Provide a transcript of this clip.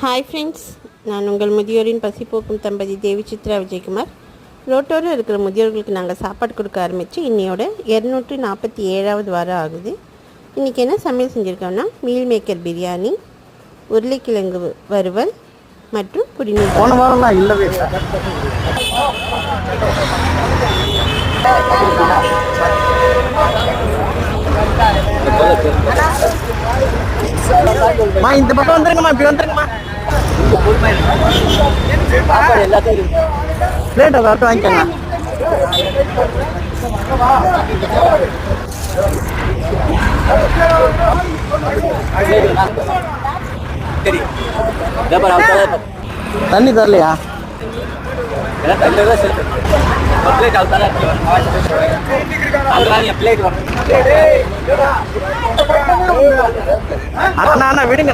Hi friends, நான் உங்கள் முதியோரின் பசி போக்கும் தம்பதி தேவி சித்ரா விஜயகுமார். ரோட்டோரில் இருக்கிற முதியோர்களுக்கு நாங்கள் சாப்பாடு கொடுக்க ஆரம்பித்து இன்னையோட 247வது வாரம் ஆகுது. இன்றைக்கி என்ன சமையல் செஞ்சுருக்கோம்னா மீல் மேக்கர் பிரியாணி, உருளைக்கிழங்கு வறுவல் மற்றும் குடிநீர். போன வாரம்லாம் இல்லவே இல்லை. இந்த பக்கம் வந்துருங்கம்மா, இப்படி வந்துருங்கம்மா. பிளேட் அதை மட்டும் வாங்கிக்கோங்க. தண்ணி தரலையா? அண்ணா விடுங்க.